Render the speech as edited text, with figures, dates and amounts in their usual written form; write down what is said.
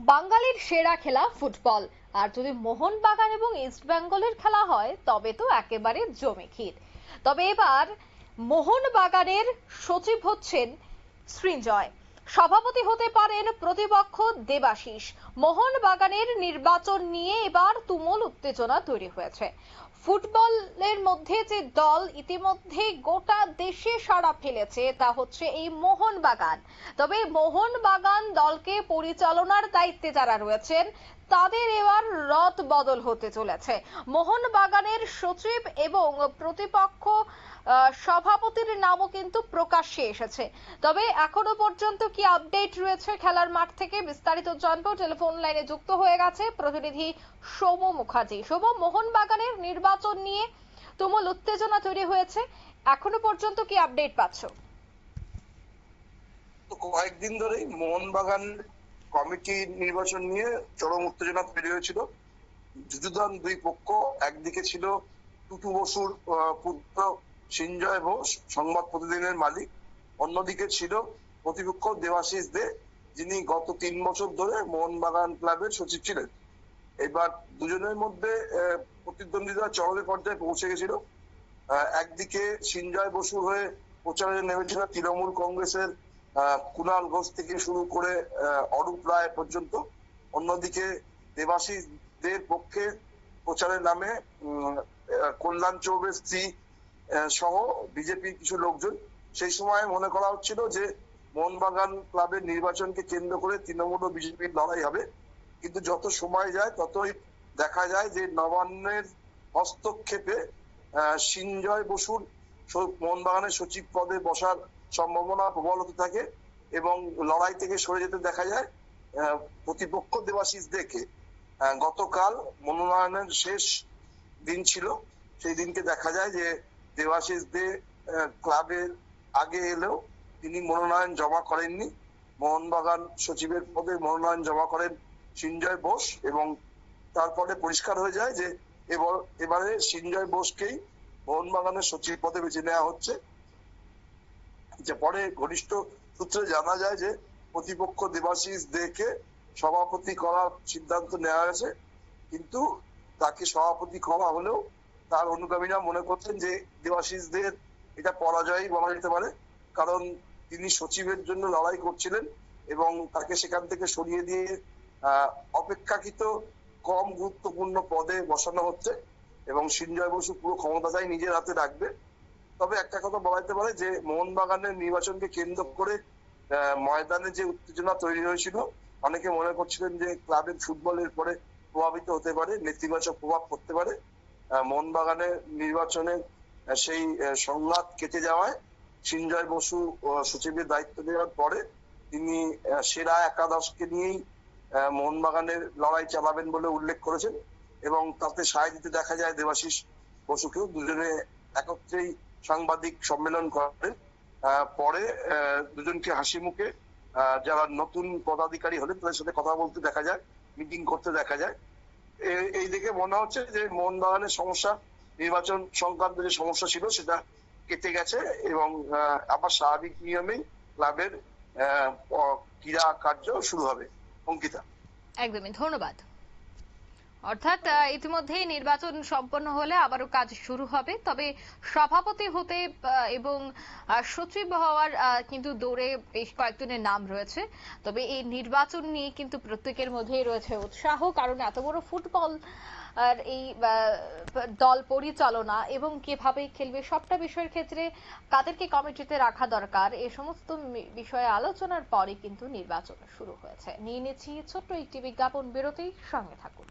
বাঙালির সেরা খেলা ফুটবল, আর যদি মোহনবাগান এবং ইস্ট বেঙ্গলের খেলা হয় তবে তো একেবারে জমে ক্ষীর। তবে এবার মোহনবাগানের সচিব হচ্ছেন সৃঞ্জয়, সভাপতি হতে পারেন প্রতিপক্ষ দেবাশিস। মোহনবাগানের নির্বাচন নিয়ে এবার তুমুল উত্তেজনা তৈরি হয়েছে। ফুটবলের মধ্যে যে দল ইতিমধ্যে গোটা দেশে সাড়া ফেলেছে তা হচ্ছে এই মোহনবাগান। তবে মোহনবাগান দলকে পরিচালনার দায়িত্বে যারা রয়েছেন তাদের এবার রদ বদল হতে চলেছে। মোহনবাগানের সচিব এবং প্রতিপক্ষ সভাপতির নামও কিন্তু প্রকাশ্যে এসেছে। তবে এখনো পর্যন্ত কি আপডেট রয়েছে খেলার মাঠ থেকে বিস্তারিত জানবো। টেলিফোন লাইনে যুক্ত হয়ে গেছে প্রতিনিধি সৌম্য মুখার্জি। সৌম্য, মোহনবাগানের নির্বাচন নিয়ে তুমুল উত্তেজনা তৈরি হয়েছে, এখনো পর্যন্ত কি আপডেট পাচ্ছ? কয়েকদিন ধরেই মোহনবাগান কমিটি নির্বাচন নিয়ে চরম উত্তেজনা তৈরি হয়েছিল। যুযুধান দুই পক্ষ, একদিকে ছিল টুটু বসুর পুত্র সৃঞ্জয় বোস, সংবাদ প্রতিদিনের মালিক, অন্যদিকে ছিল প্রতিপক্ষ দেবাশিস দে, যিনি গত 3 বছর ধরে মোহনবাগান ক্লাবের সচিব ছিলেন। এবার দুজনের মধ্যে প্রতিদ্বন্দ্বিতা চরমের পর্যায়ে পৌঁছে গেছিল। একদিকে সৃঞ্জয় বসুর হয়ে প্রচারে নেমেছিল তৃণমূল কংগ্রেসের কুণাল ঘোষ থেকে শুরু করে অরূপ রায় পর্যন্ত। অন্যদিকে দেবাশিস দের পক্ষে প্রচারের নামে কল্যাণ চৌবের স্ত্রী সহ বিজেপির কিছু লোকজন। সেই সময় মনে করা হচ্ছিল যে মোহনবাগান ক্লাবের নির্বাচনকে কেন্দ্র করে তৃণমূল ও বিজেপির লড়াই হবে, কিন্তু যত সময় যায় ততই দেখা যায় যে নবান্নের হস্তক্ষেপে সৃঞ্জয় বসুর মোহনবাগানের সচিব পদে বসার সম্ভাবনা প্রবল হতে থাকে এবং লড়াই থেকে সরে যেতে দেখা যায় প্রতিপক্ষ দেবাশিস দেকে। গতকাল মনোনয়নের শেষ দিন ছিল, সেই দিনকে দেখা যায় যে দেবাশিস দে ক্লাবের আগে এলেও তিনি মনোনয়ন জমা করেননি। মোহনবাগান সচিবের পদে মনোনয়ন জমা করেন সৃঞ্জয় বোস এবং তারপরে পরিষ্কার হয়ে যায় যে এবারে সৃঞ্জয় বোসকেই মোহনবাগানের সচিব পদে বেছে নেওয়া হচ্ছে। যে পরে ঘনিষ্ঠ সূত্রে জানা যায় যে প্রতিপক্ষ দেবাশিস দেকে সভাপতি করার সিদ্ধান্ত নেওয়া হয়েছে, কিন্তু তাকে সভাপতি করা হলেও তার অনুগামীরা মনে করছেন যে দেবাশিস দের এটা পরাজয়ই বলা যেতে পারে, কারণ তিনি সচিবের জন্য লড়াই করছিলেন এবং তাকে সেখান থেকে সরিয়ে দিয়ে অপেক্ষাকৃত কম গুরুত্বপূর্ণ পদে বসানো হচ্ছে এবং সৃঞ্জয় বসু পুরো ক্ষমতাটাই নিজের হাতে রাখবে। তবে একটা কথা বলা যেতে পারে যে মোহনবাগানের নির্বাচনকে কেন্দ্র করে ময়দানে যে উত্তেজনা তৈরি হয়েছিল, অনেকে মনে করছিলেন যে ক্লাবের ফুটবলের পরে প্রভাবিত হতে পারে, নেতিবাচক প্রভাব পড়তে পারে। মোহনবাগানের নির্বাচনে সেই সংঘাত কেটে যাওয়ায় সৃঞ্জয় বসু সচিবের দায়িত্ব দেওয়ার পরে তিনি সেরা একাদশকে নিয়েই মোহনবাগানের লড়াই চালাবেন বলে উল্লেখ করেছেন এবং তাতে সায় দিতে দেখা যায় দেবাশিস বসুকেও। দুজনে একত্রেই সাংবাদিক সম্মেলন করেন। পরে দুজনকে হাসি মুখে যারা নতুন পদাধিকারী হলেন তাদের সাথে কথা বলতে দেখা যায়, মিটিং করতে দেখা যায়। এই দিকে মনে হচ্ছে যে মোহনবাগানের সমস্যা, নির্বাচন সংক্রান্ত যে সমস্যা ছিল সেটা কেটে গেছে এবং আবার স্বাভাবিক নিয়মেই ক্লাবের ক্রীড়া কার্য শুরু হবে। অঙ্কিতা। একদমই, ধন্যবাদ। অর্থাৎ ইতিমধ্যেই নির্বাচন সম্পন্ন হলে আবারও কাজ শুরু হবে। তবে সভাপতি হতে এবং সচিব হওয়ার কিন্তু দৌড়ে বেশ কয়েকজনের নাম রয়েছে। তবে এই নির্বাচন নিয়ে কিন্তু প্রত্যেকের মধ্যেই রয়েছে উৎসাহ, কারণ এত বড় ফুটবল আর এই দল পরিচালনা এবং কিভাবে খেলবে সবটা বিষয়ের ক্ষেত্রে কাদেরকে কমিটিতে রাখা দরকার এই সমস্ত বিষয়ে আলোচনার পরে কিন্তু নির্বাচন শুরু হয়েছে। নিয়ে নিচ্ছি ছোট্ট একটি বিজ্ঞাপন বিরতি, সঙ্গে থাকুন।